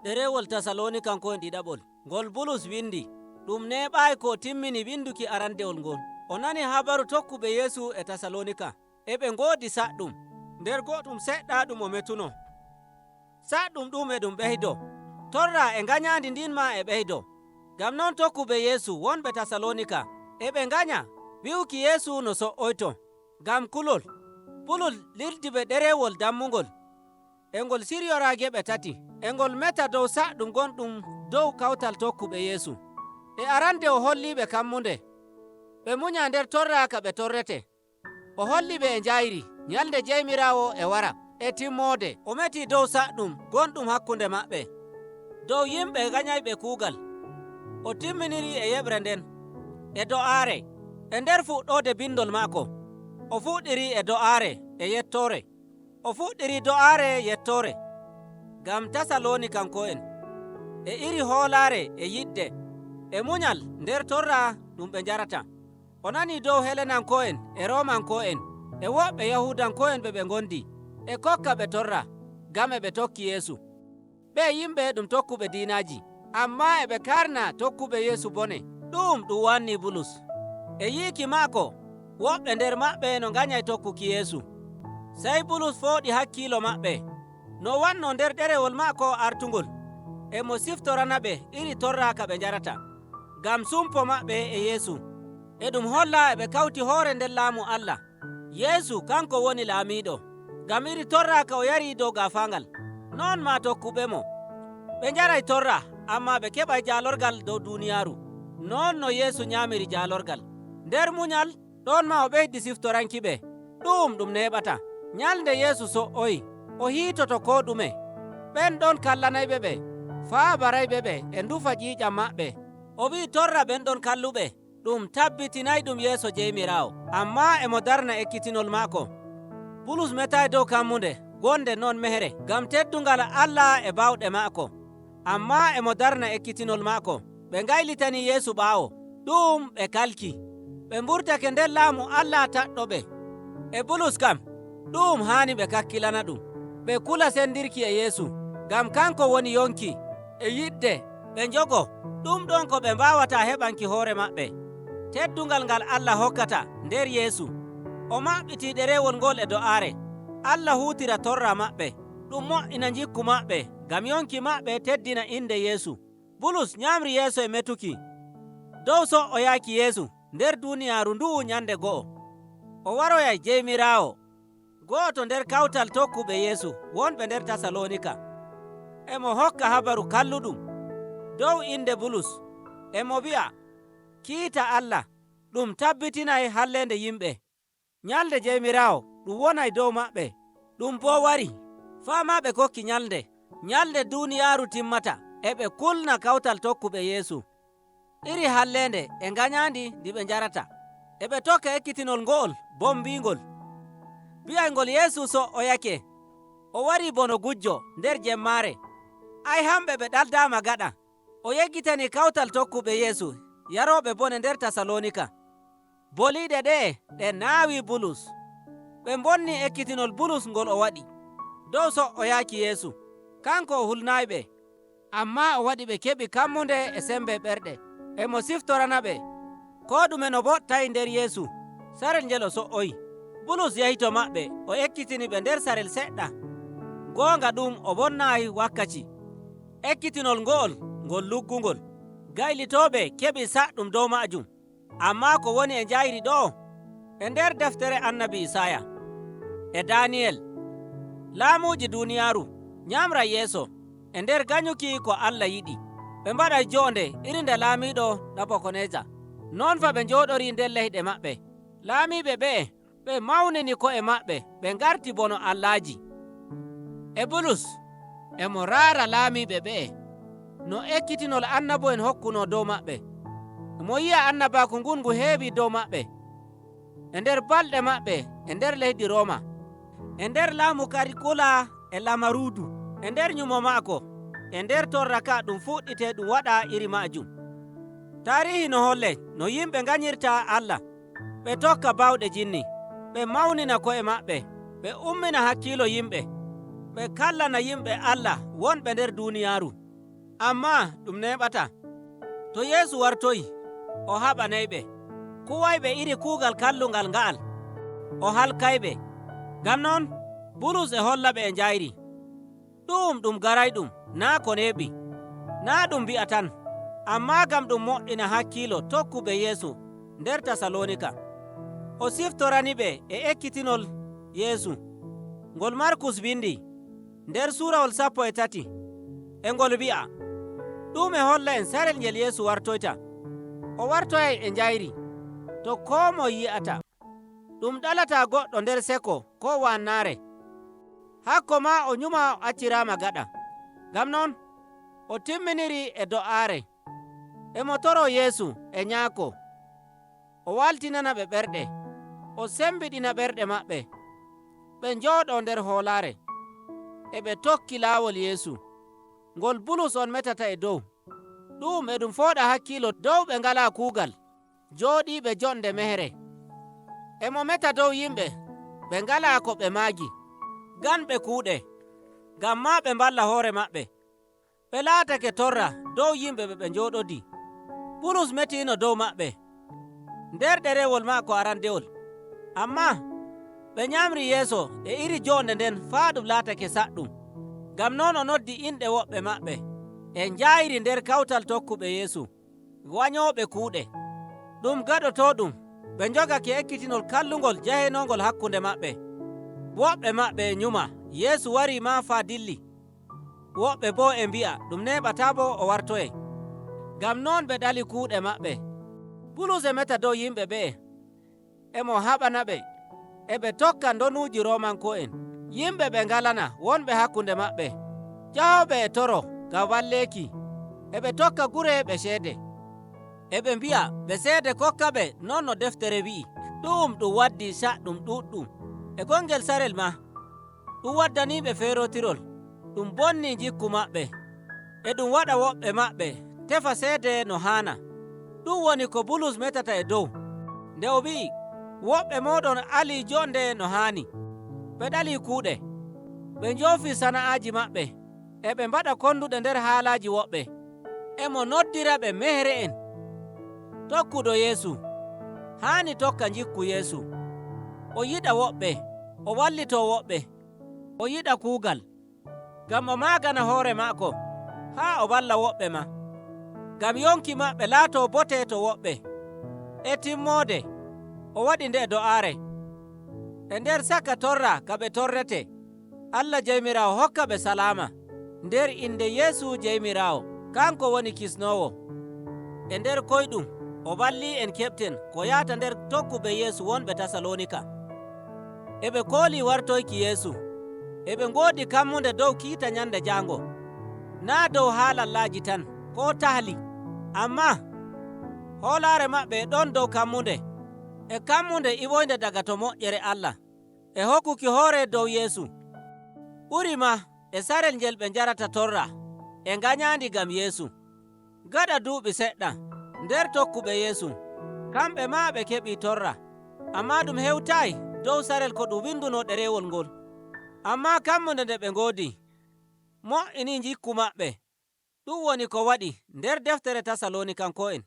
Ɗerewol Tasaloonikanko'en ɗiɗaɓol ngol Bulus windi, ɗum neɓaayi ko timmini winduki arandewol ngol. O nani habaru tokkuɓe Yeesu e Tasalonika, ɓe ngoodi saɗɗum. Nder goɗɗum seɗɗa ɗum o metuno. Saɗɗum ɗum e ɗum ɓeydo. Torra e nganyandi ndin ma e ɓeydo. Ngam non tokkuɓe Yeesu wonɓe Tasalonika ɓe nganya wi'uki Yeesu no so'oyto. Ngam kulol, Bulus lildiɓe ɗerewol dammugol, e ngol siryora geɓe tati, e ngol meta dow saɗɗum gonɗum dow kawtal tokkuɓe Yeesu. E arande o holliɓe kammunde, ɓe munya nder torra ka ɓe torrete. O holliɓe e njayri, nyalde Jeymiraawo e wara. E timmode o meti dow saɗɗum gonɗum hakkunde maɓɓe, dow yimɓe ganyayɓe kuugal. O timminiri e yeɓre nden e do'aare. E nder fuɗɗode bindol maako, o fuɗɗiri e do'aare e yettore. O fuɗɗiri do'aare yettore ngam Tasaloonikanko'en, e iri hoolaare e yiɗde, e munyal nder torra ɗum ɓe njarata. O nani dow Helenanko'en e Romanko'en, e woɓɓe Yahudanko'en ɓe ngondi, e kokka ɓe torra ngam ɓe tokki Yeesu. Ɓe yimɓe ɗum tokkuɓe diinaji, amma ɓe karna tokkuɓe Yeesu bone. Ɗum wanni Bulus. E yiiki maako, woɓɓe nder maɓɓe no nganyay tokkuki Yeesu. Sey Bulus fooɗi hakkiilo maɓɓe no wanno nder ɗerewol maako artungol, e mo siftorana ɓe iri torra ka ɓe njarata, ngam sumpo maɓɓe e Yeesu. E ɗum holla ɓe kawti hoore nder laamu Allah. Yeesu kanko woni laamiiɗo, ngam iri torra ka o yari dow gaafaangal. Non ma tokkuɓe mo, ɓe njaray torra, amma ɓe keɓay jaalorgal dow duuniyaaru. Non no Yeesu nyaamiri jaalorgal. Nder munyal, ɗon ma o ɓeydi siftoranki ɓe. Ɗum neɓata. Nyalnde Yeesu so'oyi, o hiitoto ko ɗume. Ɓen ɗon kallanayɓe ɓe, faabarayɓe ɓe e ndufa ƴiiƴam maɓɓe. O wi'i torra ɓen ɗon kalluɓe, ɗum tabbitinay ɗum yeeso Jeymiraawo, amma e mo darna ekkitinol maako. Bulus metaay dow kammunde, gonde non mehere, ngam teddungal Allah e bawɗe maako, amma e mo darna ekkitinol maako. Ɓe ngaylitani Yeesu ɓaawo, ɗum ɓe kalki. Ɓe mburtake nder laamu Allah taɗɗoɓe. E Bulus kam, ɗum haani ɓe kakkilana ɗum. Ɓe kula sendirki e Yeesu, ngam kanko woni yonki e yiɗde ɓe njogo ɗum ɗon ko ɓe mbawata heɓanki hoore maɓɓe. Teddungal ngal Allah hokkata nder Yeesu. O maɓɓiti ɗerewol ngol e do'aare. Allah huutira torra maɓɓe, ɗum mo'ina jikku maɓɓe, ngam yonki maɓɓe teddina inde Yeesu. Bulus nyamri yeeso e metuki dow so'oyaaki Yeesu nder duuniyaaru ndu'u nyande go'o. O waroyay Jeymiraawo, go'oto nder kawtal tokkuɓe Yeesu wonɓe nder Tasalonika, e mo hokka habaru kalluɗum dow inde Bulus, e mo wi'a kiita Allah ɗum tabbitinay hallende yimɓe. Nyalde Jeymiraawo ɗum wonay dow maɓɓe, ɗum bo wari. Faamaaɓe kokki nyalde duuniyaaru timmata, e ɓe kulna kawtal tokkuɓe Yeesu iri hallende e nganyandi ndi ɓe njarata, e ɓe tokka ekkitinol ngo'ol bombingol. Bi'aygol Yeesu so'oyake, o wari bono gujjo nder jemmaare. Ay hamɓe ɓe ɗaldama gaɗa. O yeggitani kawtal tokkuɓe Yeesu yaroɓe bone nder Tasalonika. Boliiɗe ɗe naawi Bulus. Ɓe bonni ekkitinol Bulus ngol o waɗi dow so'oyaaki Yeesu. Kanko o hulnayɓe, amma o waɗi ɓe keɓi kammunde e sembe ɓerɗe, e mo siftorana ɓe ko ɗume no boɗtay nder Yeesu. Sarel ngel o so'oyi, Bulus yahi to maɓɓe, o ekkitini ɓe nder sarel seɗɗa. Goonga ɗum o bonnayi wakkati. Ekkitinol ngo'ol ngol luggungol, gaylitooɓe keɓi saɗɗum dow majum. Amma ko woni e njayri ɗo, e nder deftere annabi Isaya e Daniyel, laamuuji duuniyaaru nyamra yeeso e nder ganyuki ko Allah yiɗi. Ɓe mbaɗay jonde iri nde laamiiɗo Nabukoneeza. Non fa ɓe njooɗori nder leyɗe maɓɓe. Laamiiɓe ɓe mawnini ko'e maɓɓe, ɓe ngarti bono allaaji. E Bulus e mo raara laamiiɓe no ekkitinol annabo'en hokkuno dow maɓɓe. Mo yi'a annabaaku ngun ngu heewi dow maɓɓe, e nder balɗe maɓɓe e nder leydi Rooma, e nder laamu Karikula e Lamaruudu, e nder nyumo maako, e nder torra ka ɗum fuɗɗite ɗum waɗa iri majum. Tarihi no holle no yimɓe nganyirta Allah, ɓe tokka bawɗe jinni, ɓe mawnina ko'e maɓɓe, ɓe ummina hakkiilo yimɓe, ɓe kallana yimɓe Allah wonɓe nder duuniyaaru. Ammaa ɗum neɓata. To Yeesu wartoyi, o haɓanayɓe, kuwayɓe iri kuugal kallungal nga'al, o halkayɓe. Ngam non, Bulus e holla ɓe e njayri. Ɗum garayɗum, naa ko neeɓi, naa ɗum mbi'a tan, ammaa ngam ɗum moƴƴina hakkiilo tokkuɓe Yeesu nder Tasaloonika. O siftoraniɓe e ekkitinol Yeesu, ngol Markus windi nder suurawol 13, e ngol wi'a, ɗum e holla en sarel ngel Yeesu wartoyta. O wartoyay e njayri, to koo moye yi'ata. Ɗum ɗalata goɗɗo nder seko ko wannaare. Hakko ma o nyuma o acciraama gaɗa. Ngam non, o timminiri e do'aare. E mo toro Yeesu e nyaako, o waltinana ɓe ɓerɗe, o sembiɗina ɓerɗe maɓɓe. Ɓe njooɗo nder hoolaare, e ɓe tokki laawol Yeesu, ngol Bulus on metata e dow. Ɗum e ɗum fooɗa hakkiilo dow ɓe ngalaa kuugal, jooɗiiɓe jonde mehere. E mo meta dow yimɓe ɓe ngalaa ko ɓe maagi, ganɓe kuuɗe, ngam ma ɓe mballa hoore maɓɓe. Ɓe laatake torra dow yimɓe ɓe njooɗodi. Bulus metiino dow maɓɓe nder ɗerewol maako arandewol. Ammaa ɓe nyamri yeeso e iri jonde nden faa ɗum laatake saɗɗum. Ngam non o noddi inɗe woɓɓe maɓɓe e njayri nder kawtal tokkuɓe Yeesu, wañooɓe kuuɗe. Ɗum gaɗotoɗum, ɓe njogake ekkitinol kallungol jahenongol hakkunde maɓɓe. Woɓɓe maɓɓe e nyuma Yeesu wari ma faa dilli. Woɓɓe boo e mbi'a ɗum neɓata bo o wartoye. Ngam non ɓe ɗali kuuɗe maɓɓe. Bulus e meta dow yimɓe ɓe'e, e mo haɓana ɓe, e ɓe tokka ndonuuji Romanko'en. Yimɓe ɓe ngalana wonɓe hakkunde maɓɓe, jahoɓe e toro ngam walleeki, e ɓe tokka gure ɓe ceede. E ɓe mbi'a ɓe seede kokka ɓe non no deftere wi'i. Ɗum waddi saɗɗum ɗuɗɗum. E gongel sarel ma, ɗum waddaniɓe feerotirol, ɗum bonni jikku maɓɓe, e ɗum waɗa woɓɓe maɓɓe tefa seede no haana. Ɗum woni ko Bulus metata e dow, nde o wi'i, woɓɓe moɗon ali jonde no haani. Ɓe ɗali kuuɗe, ɓe njoofi sana'aaji maɓɓe, e ɓe mbaɗa konduɗe nder haalaaji woɓɓe, e mo noddira ɓe mehere en. Tokkuɗo Yeesu haani tokka jikku Yeesu. O yiɗa woɓɓe, o wallito woɓɓe, o yiɗa kuugal, ngam o maagana hoore maako haa o walla woɓɓe ma, ngam yonki maɓɓe laato bote to woɓɓe. E timmoode, o waɗi nde do'aare. E nder saka torra ka ɓe torrete, Allah Jeymiraawo hokka ɓe salaama nder inde Yeesu Jeymiraawo, kanko woni kisnoowo. E nder koyɗum o walli en keɓten ko yahata nder tokkuɓe Yeesu wonɓe Tasaloonika. E ɓe kooli wartoyki Yeesu, e ɓe ngoodi kammunde dow kiita nyande jaango, naa dow haalallaaji tan ko tahli, ammaa hoolaare maɓɓe ɗon dow kammunde, e kammunde iwoynde daga to moƴƴere Allah, e hokkuki hoore dow Yeesu. Ɓuri ma e sarel ngel ɓe njarata torra e ngañaandi ngam Yeesu. Gaɗa duuɓi seɗɗa nder tokkuɓe Yeesu, kamɓe ma ɓe keɓi torra, ammaa ɗum hewtayi dow sarel ko ɗum winduno ɗerewol ngol. Ammaa kammunde nde ɓe ngoodi, mo'ini jikku maɓɓe. Ɗum woni ko waɗi nder deftere Tasaloonikanko'en.